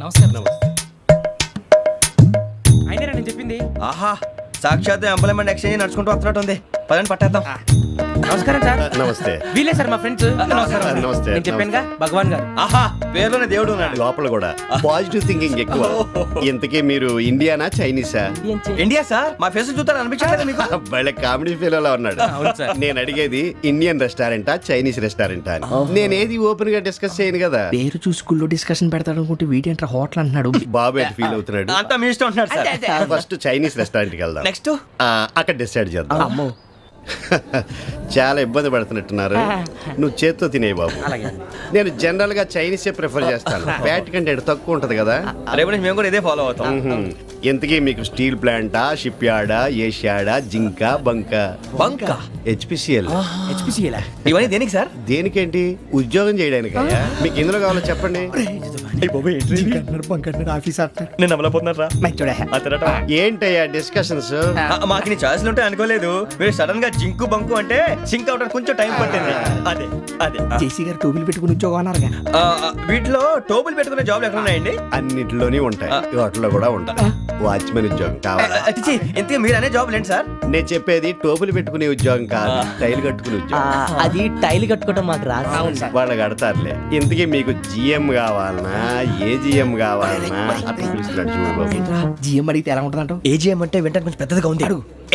నమస్కారం. అయినా నేను చెప్పింది. ఆహా, సాక్షాత్ ఎంప్లాయ్మెంట్ ఎక్స్చేంజ్ నడుచుకుంటూ వస్తున్నట్టు ఉంది. పదండి పట్టేద్దాం. నమస్కారం సార్. నమస్తే. వీలే సార్ మా ఫ్రెండ్స్. నమస్కారం. నమస్తే. నేను చెప్పానుగా భగవాన్ గారు. ఆహా, పేరులోనే దేవుడు ఉన్నాడు. లోపల కూడా పాజిటివ్ థింకింగ్ ఎక్కువ. ఇంతకీ మీరు ఇండియానా చైనీసా? India sir. మా ఫేస్ చూస్తారు అనిపించలేదు మీకు? వాళ్ళ కామెడీ ఫీల్ అలా ఉన్నాడు. అవును సార్. నేను అడిగేది ఇండియన్ రెస్టారెంటా చైనీస్ రెస్టారెంటా అని. నేనేది ఓపెన్ గా డిస్కస్ చేయను కదా. పేరు చూసి స్కూల్లో డిస్కషన్ పెడతాడు అనుకుంటే వీటేంట్రా హోటల్ అంటున్నాడు. బాబు ఎట్ ఫీల్ అవుతున్నాడు. అంతా మీ ఇష్టం ఉంటున్నాడు సార్. ఫస్ట్ చైనీస్ రెస్టారెంట్ కి వెళ్దాం. నెక్స్ట్ అక్కడ డిసైడ్ చేద్దాం. అమ్మో, చాలా ఇబ్బంది పడుతున్నట్టున్నారు. నువ్వు చేత్తో తినే బాబు. నేను జనరల్ గా చైనీస్ ప్రిఫర్ చేస్తాను. ఫ్యాట్ కంటెంట్ తక్కువ ఉంటది కదా. రేపు నుంచి మేము కూడా ఇదే ఫాలో అవుతాం. ఎంతకీ మీకు స్టీల్ ప్లాంటా, షిప్ యార్డా, ఏషియాడా, జింక, బంకా? బంకా, హెచ్పిసిఎల్. ఇవన్నీ దేనికి సార్? దేనికేంటి? ఉద్యోగం చేయడానికి. మీకు ఎందులో కావాలో చెప్పండి. నేను అమలపోతున్నారా? ఏంటయ్యా డిస్కషన్స్? మాకు నీ ఛాయిస్లు ఉంటాయి అనుకోలేదు. మీరు సడన్ గా జింకు బంకు అంటే సింక్ అవడానికి కొంచెం టైం పట్టింది. అదే అదే జేసీ గారు టోపీలు పెట్టుకుని ఉద్యోగం అన్నారుగా. వీటిలో టోపులు పెట్టుకునే జాబ్లు ఎక్కడ ఉన్నాయండి? అన్నిటిలోనే ఉంటాయి, వాటిలో కూడా ఉంటాయి. వాచ్మెన్ ఉద్యోగం కావాలా? ఇంతకీ మీరు అనే జాబ్ ఏంటి సార్? నేను చెప్పేది టోపులు పెట్టుకునే ఉద్యోగం కాదు, టైల్ కట్టుకునే ఉద్యోగం. అది టైల్ కట్టుకోవడం మాకు రాదు. వాళ్ళు కడతారులే. ఇంతకీ మీకు జిఎం కావాలనా, ఏ జిఎం కావాలనా? అట్లా పిలుస్తున్నాడు చూడు బాబు. జిఎం అడిగితే ఎలా ఉంటుందంట? ఏజీఎం అంటే వింటానికి కొంచెం పెద్దదిగా ఉంది.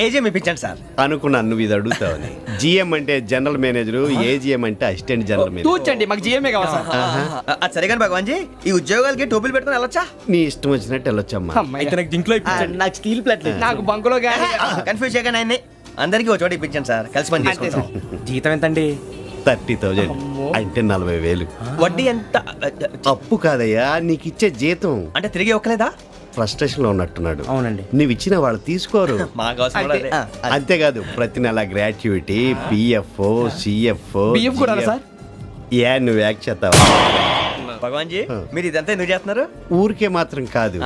ఏజీఎం ఇప్పించండి సార్. అనుకున్నాను నువ్వు ఇది అడుగుతావని. జిఎం అంటే జనరల్ మేనేజర్, ఏజిఎం అంటే అసిస్టెంట్ జనరల్ మేనేజర్. కూర్చోండి, మాకు జిఎంఏ కావాలి సార్. అది సరే కానీ భగవాన్ జీ, ఈ ఉద్యోగాలకి టోపులు పెట్టుకుని వెళ్ళొచ్చా? నీ ఇష్టం వచ్చినట్టు వెళ్ళొచ్చమ్మా. నాకు స్టీల్ ప్లేట్ నాకు బంకులో గానీ. కన్ఫ్యూజ్ చేయగానే ఆయన్ని అందరికీ ఒక చోట ఇప్పించండి సార్. కలిసి పని చేసుకుంటాం. జీతం ఎంతండి? 30,000 అంటే 40,000. వడ్డీ ఎంత? అప్పు కాదయ్యా, నీకు ఇచ్చే జీతం. అంటే తిరిగి ఒక్కలేదా? ఫ్రస్ట్రేషన్ లో ఉన్నట్టున్నాడు. అవునండి. నువ్వు ఇచ్చిన వాళ్ళు తీసుకోరు. మాకు అవసరం కూడా అదే. అంతేకాదు ప్రతి నెల గ్రాట్యుటీ, పిఎఫ్, సిఎఫ్. బియ్యం కూడా సార్? ఏ నువ్వు యాక్ట్ చేస్తావా? భగవాన్ జీ, మీరు ఇదంతా ఎందుకు చేస్తున్నారు? ఊరికే మాత్రం కాదు,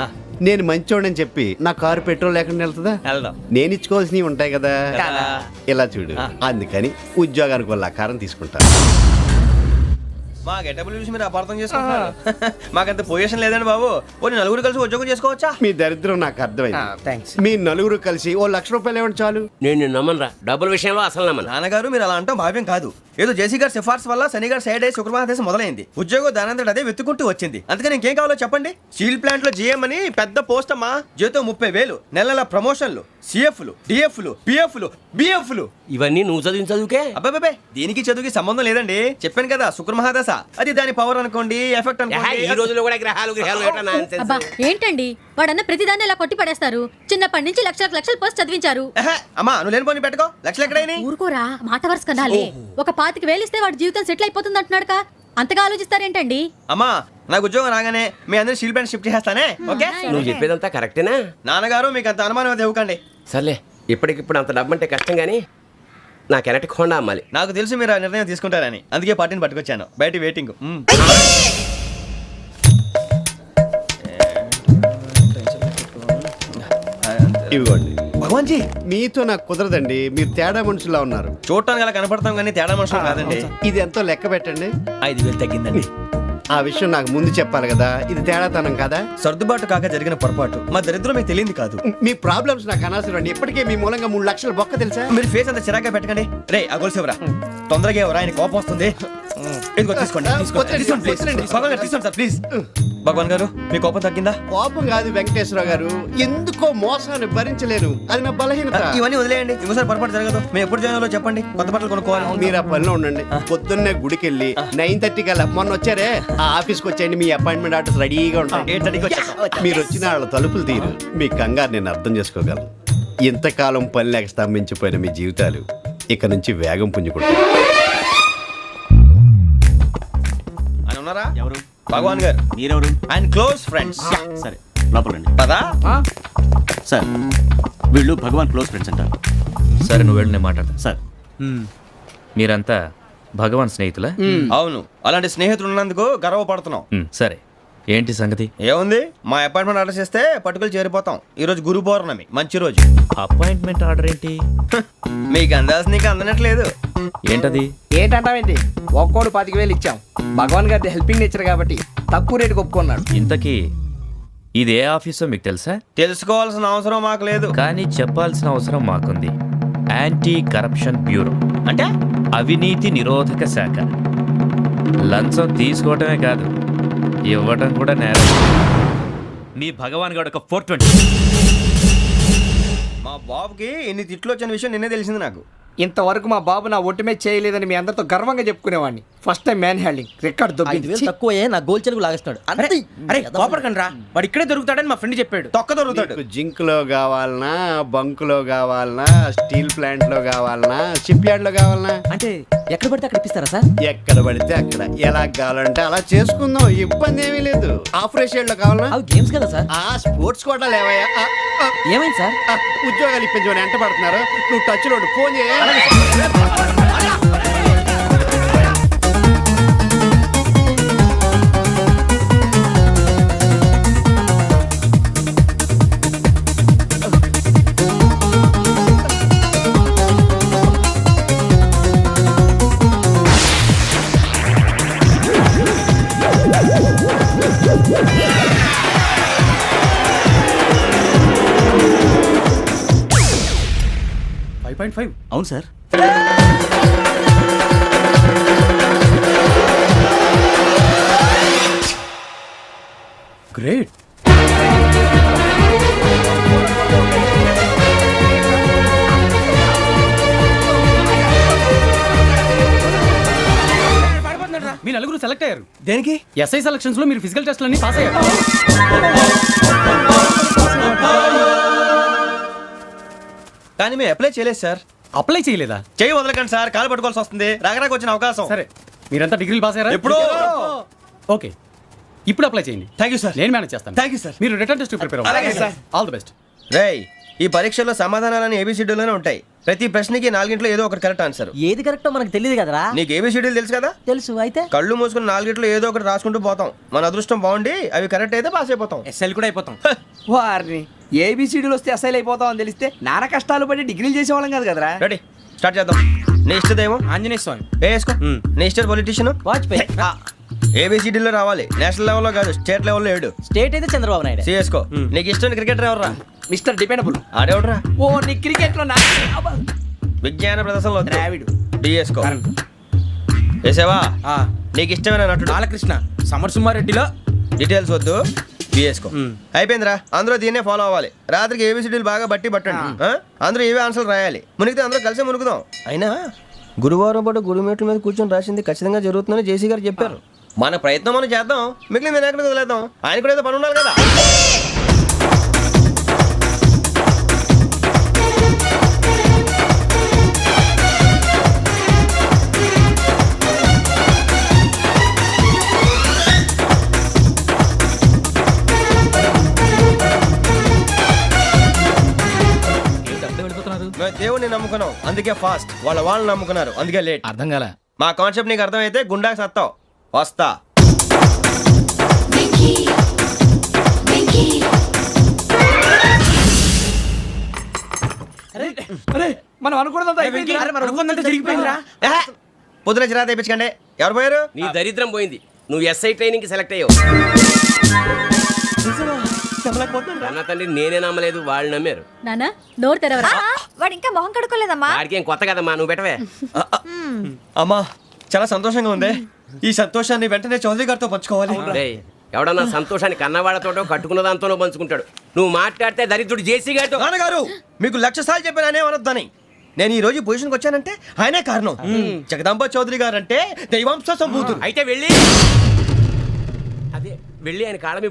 నేను మంచోడని చెప్పి నా కారు పెట్రోల్ లేకుండా వెళ్తుందా? వెళ్దాం. నేను ఇచ్చుకోవాల్సినవి ఉంటాయి కదా. ఇలా చూడు, అందుకని ఉద్యోగానికి వాళ్ళ ఆకారం తీసుకుంటా. మా గెటబుల్ చూసి మీరు అపార్థం చేసుకుంటున్నారు. మాకంత పొజిషన్ లేదండి బాబు. ఓ నలుగురు కలిసి ఉద్యోగం చేసుకోవచ్చా? మీ దరిద్రం నాకు అర్థమైంది. థ్యాంక్స్. మీ నలుగురు కలిసి ఓ ₹1,00,000 ఇవ్వండి చాలు. నేను నమ్మనరా, డబ్బుల విషయంలో అసలు నమ్మను. నాన్నగారు మీరు అలా అంటాం భావ్యం కాదు. ఏదో జేసీ గారి సిఫార్సు వల్ల శని గారు సైడ్ అయ్యి శుక్రవారం మొదలైంది. ఉద్యోగం దానంతటి అదే వెతుకుంటూ వచ్చింది. అందుకని ఇంకేం కావాలో చెప్పండి. స్టీల్ ప్లాంట్ లో జీఎం అని పెద్ద పోస్ట్ అమ్మా. జీతం 30,000, నెలల ప్రమోషన్లు, సిఎఫ్లు, డిఎఫ్లు, పిఎఫ్లు, బిఎఫ్లు. ఇవన్నీ నువ్వు చదివిన చదువుకే. అబ్బాబే, దీనికి చదువుకి సంబంధం లేదండి. చెప్పాను కదా, శుక్రమహాదశ. అది దాని పవర్ అనుకోండి, ఎఫెక్ట్ ఈ అనుకోండి. రోజుల్లో కూడా గ్రహాలు ఏటా nonsense? అబ్బా ఏంటండి వాడన్న ప్రతిదాన్ని ఇలా కొట్టి పడేస్తారు. చిన్నప్పటి నుంచి లక్షల పోస్ట్ చదివించారు. అమ్మా నువ్వు లేని పోనీ పెట్టుకో. లక్షలు ఎక్కడైనా ఊరుకోరా, మాట వరుస కనాలి. ఒక 25,000 ఇస్తే వాడి జీవితం సెటిల్ అయిపోతుంది అంటున్నాడుగా. అంతగా ఆలోచిస్తారేంటండి? అమ్మా నాకు ఉద్యోగం రాగానే మీ అందరూ స్టీల్ ప్లాంట్ షిఫ్ట్ చేస్తానే. ఓకే? నువ్వు చెప్పేదంతా కరెక్టేనా? నాన్నగారు మీకు అంత అనుమానం అయితే ఇవ్వకండి. సర్లే, ఇప్పటికిప్పుడు అంత డబ్బు అంటే కష్టం కానీ నాకు ఎలక్ట్రిక్ హోండా అమ్మాలి. నాకు తెలుసు మీరు ఆ నిర్ణయం తీసుకుంటారని, అందుకే పార్టీని పట్టుకొచ్చాను. బయట వెయిటింగ్. ఇవ్వండి. భగవాన్ జీ, మీతో నాకు కుదరదండి, మీరు తేడా మనుషులా ఉన్నారు. చూడటానికి అలా కనపడతాం కానీ తేడా మనుషులు కాదండి. ఇది ఎంతో లెక్క పెట్టండి. 5,000 తగ్గిందండి. ఆ విషయం నాకు ముందు చెప్పాలి కదా. ఇది తేడాతనం కదా. సర్దుబాటు కాక జరిగిన పొరపాటు. మా దరిద్రం మీకు తెలియంది కాదు. మీ ప్రాబ్లమ్స్ నాకు అనవసరం అండి. ఇప్పటికే మీ మూలంగా 3,00,000 బొక్క తెలుసా? మీరు ఫేస్ అంత చిరాగ్గా పెట్టకండి. రే ఆ గొలుసేవరా, తొందరగా ఎవరా, ఆయన కోపం వస్తుంది. ఇదిగో తీసుకోండి. తీసుకోండి ప్లీజ్. భగవాన్ గారు తీసుకోండి సార్ ప్లీజ్. భగవాన్ గారు మీ కోపం తగ్గిందా? కోపం కాదు వెంకటేశ్వర గారు, ఎందుకో మోసాన్ని భరించలేను. అది నా బలహీనత. ఇవన్నీ వదిలేయండి, ఇంకోసారి పొరపాటు జరగదు. మేము ఎప్పుడు జాయిన్ అవ్వాలో చెప్పండి, కొత్త బట్టలు కొనుక్కోవాలి. మీరు ఆ పనిలో ఉండండి. పొద్దున్నే గుడికి వెళ్ళి 9:30 కల్లా, మొన్న వచ్చారే ఆ ఆఫీస్కి వచ్చేయండి. మీ అపాయింట్మెంట్ ఆర్డర్స్ రెడీగా ఉంటాయి. 8:30కి వచ్చేస్తాం. మీరు వచ్చిన వాళ్ళ తలుపులు తీరు. మీ కంగారు నేను అర్థం చేసుకోగలను. ఇంతకాలం పని లేక స్తంభించిపోయిన మీ జీవితాలు ఇక నుంచి వేగం పుంజుకుంటాయి. ఆయన ఉన్నారా? ఎవరు? భగవాన్ గారు. మీరెవరు? ఆయన క్లోజ్ ఫ్రెండ్స్. సరే లోపల రండి. పదా సార్ వీళ్ళు భగవాన్ క్లోజ్ ఫ్రెండ్స్ అంటారు. సరే నువ్వు వెళ్ళి నేను మాట్లాడతా. సార్ మీరంతా భగవాన్ స్నేహితులా? అవును, అలాంటి స్నేహితులు ఉన్నందుకు గర్వపడుతున్నాం. సరే ఏంటి సంగతి? ఏముంది, మా అపాయింట్మెంట్ ఆర్డర్ చేస్తే పట్టుకులు చేరిపోతాం. ఈ రోజు గురు పౌర్ణమి, మంచి రోజు. అపాయింట్మెంట్ ఆర్డర్ ఏంటి? మీకు అందాల్సిన నీకు అందనట్లేదు. ఏంటది? ఏంటంటావేంటి? ఒక్కోడు 25,000 ఇచ్చాం. భగవాన్ గారి హెల్పింగ్ నేచర్ కాబట్టి తక్కువ రేటుకి ఒప్పుకున్నాడు. ఇంతకీ ఇది ఏ ఆఫీసో మీకు తెలుసా? తెలుసుకోవాల్సిన అవసరం మాకు లేదు. కానీ చెప్పాల్సిన అవసరం మాకుంది. యాంటీ కరప్షన్ బ్యూరో అంటే అవినీతి నిరోధక శాఖ. లంచం తీసుకోవటమే కాదు, ఇవ్వటం కూడా నేరం. మీ భగవాన్ గారు ఒక 420. మా బాబుకి ఇన్ని తిట్లు వచ్చిన విషయం నిన్నే తెలిసింది నాకు. ఇంతవరకు మా బాబు నా ఒట్టుమే చేయలేదని మీ అందరితో గర్వంగా చెప్పుకునేవాడిని. First time man handing record దొబ్బింది. తక్కువ నా గోల్ చెరుకు లాగేస్తున్నాడు. అరే కోపడకండి రా, వాడు ఇక్కడే దొరుకుతాడని మా ఫ్రెండ్ చెప్పాడు. తొక్క దొరుకుతాడు. నీకు జింక్ లో కావాలనా, బంక్ లో కావాలనా, స్టీల్ ప్లాంట్ లో కావాలనా, షిప్ యార్డ్ లో కావాలనా? అంటే ఎక్కడ పడితే అక్కడ ఇప్పిస్తారా సార్? ఎక్కడ పడితే అక్కడ ఎలా కావాలంటే అలా చేసుకుందాం, ఇబ్బంది ఏమీ లేదు. ఆఫరేష్ లో కావాలనా? అవి గేమ్స్ కదా సార్. ఆ స్పోర్ట్స్ కోటా లేవయ్యా. ఏమైంది సార్? ఉద్యోగాలు ఇప్పించమని ఎంట పడుతున్నారు. నువ్వు టచ్ లో ఉండు, ఫోన్ చేయ. అవును సార్. గ్రేట్. మీ నలుగురు సెలెక్ట్ అయ్యారు. దేనికి? ఎస్ఐ సెలక్షన్స్ లో మీరు ఫిజికల్ టెస్ట్ అన్ని పాస్ అయ్యారు. కానీ మేము అప్లై చేయలేదు సార్. అప్లై చేయలేదా? చేయి వదలకండి సార్, కాలు పట్టుకోవాల్సి వస్తుంది. రాగరాకు వచ్చిన అవకాశం. సరే, మీరంతా డిగ్రీలు పాస్ అయ్యారా? ఎప్పుడో. ఓకే, ఇప్పుడు అప్లై చేయండి. Thank you sir. నేను మేనేజ్ చేస్తాను. Thank you sir. మీరు రిటర్న్ టెస్ట్ ప్రిపేర్ అలాగే సార్. All the best. రేయ్, ఈ పరీక్షల్లో సమాధానాలని ఏబిసిడీలోనే ఉంటాయి. ప్రతి ప్రశ్నకి 4 ఏదో ఒకటి కరెక్ట్ ఆన్సర్. ఏది కరెక్టో మనకు తెలియదు కదరా. నీకు ఏబిసిడీలు తెలుసు కదా? తెలుసు. అయితే కళ్ళు మూసుకుని 4 ఏదో ఒకటి రాసుకుంటూ పోతాం. మన అదృష్టం బాగుండి అవి కరెక్ట్ అయితే పాస్ అయిపోతాం. ఎస్ఎల్ కూడా అయిపోతాం. వారిని ఏబిసిడీలు వస్తే అసైల్ అయిపోతాం అని తెలిస్తే నాన్న కష్టాలు పడి డిగ్రీలు చేసేవాళ్ళం కదా కదరా. రెడీ, స్టార్ట్ చేద్దాం. నీ ఇష్టదేమో ఆంజనేయ స్వామి. వేసుకో. నీ ఇష్ట పొలిటీషియన్ వాజ్పేయి. ఏబిసిడీలో రావాలి. నేషనల్ లెవెల్లో కాదు, స్టేట్ లెవెల్లో 7. స్టేట్ అయితే చంద్రబాబు నాయుడు. సిఎస్కో. నీకు ఇష్టం క్రికెటర్ ఎవర్రా? Mister dependable. ఆడేవడరా? ఓ నీ క్రికెట్ లో విజ్ఞాన ప్రదర్శనలో ద్రావిడు. డిఎస్కో. వేసావా? నీకు ఇష్టమైన నటుడు? బాలకృష్ణ. సమర్ సుమారెడ్డిలో డీటెయిల్స్ వద్దు, బిఎస్కో. అయిపోయిందిరా. అందరూ దీన్నే ఫాలో అవ్వాలి. రాత్రికి ఏబిసిడీలు బాగా బట్టి పట్టండి. అందరూ ఏవే ఆన్సర్లు రాయాలి. మునిగితే అందరూ కలిసి మునుగుదాం. అయినా గురువారం పాటు గురుమేట్ల మీద కూర్చొని రాసింది ఖచ్చితంగా జరుగుతుందని జేసీ గారు చెప్పారు. మన ప్రయత్నం మనం చేద్దాం, మిగిలిన నేను ఎక్కడికి వదిలేద్దాం. ఆయన కూడా ఏదో పని ఉండాలి కదా. మేము దేవుడిని నమ్ముకున్నాం, అందుకే ఫాస్ట్. వాళ్ళని నమ్ముకున్నారు, అందుకే లేట్. అర్థం కాల. మా కాన్సెప్ట్ నీకు అర్థమైతే గుండాకి సత్తావు. వస్తా. మనం అనుకున్నదంతా అయిపోయింది. జరిగిపోయిందిరా. పొద్దున చిరా తెప్పించకండి. ఎవరు పోయారు? నీ దరిద్రం పోయింది. నువ్వు ఎస్ఐ ట్రైనింగ్ కి సెలెక్ట్ అయ్యావు. అన్న తండ్రి నేనే నమ్మలేదు, వాళ్ళు నమ్మారు. నానా నోరు తెరవరా. వాడు ఇంకా మొహం కడుక్కోలేదమ్మా. వాడికి ఏం కొత్త కదమ్మా, నువ్వు పెట్టవే. అమ్మా, చాలా సంతోషంగా ఉంది. ఈ సంతోషాన్ని వెంటనే చౌదరి గారితో పంచుకోవాలి. డేయ్, ఎవడన్నా సంతోషాన్ని కన్నవాళ్లతోటో కట్టుకున్న దాంతోనో పంచుకుంటాడు. నువ్వు మాట్లాడితే దరిద్రుడు జేసీ గారితో. నాన్నగారు, మీకు 1,00,000 సార్లు చెప్పాననే అనొద్దని. నేను ఈ రోజు పొజిషన్కి వచ్చానంటే ఆయనే కారణం. జగదాంబ చౌదరి గారు అంటే దైవాంశ సంభూతుడు. అయితే వెళ్ళి అదే వెళ్ళి ఆయన కాళ్ళ మీద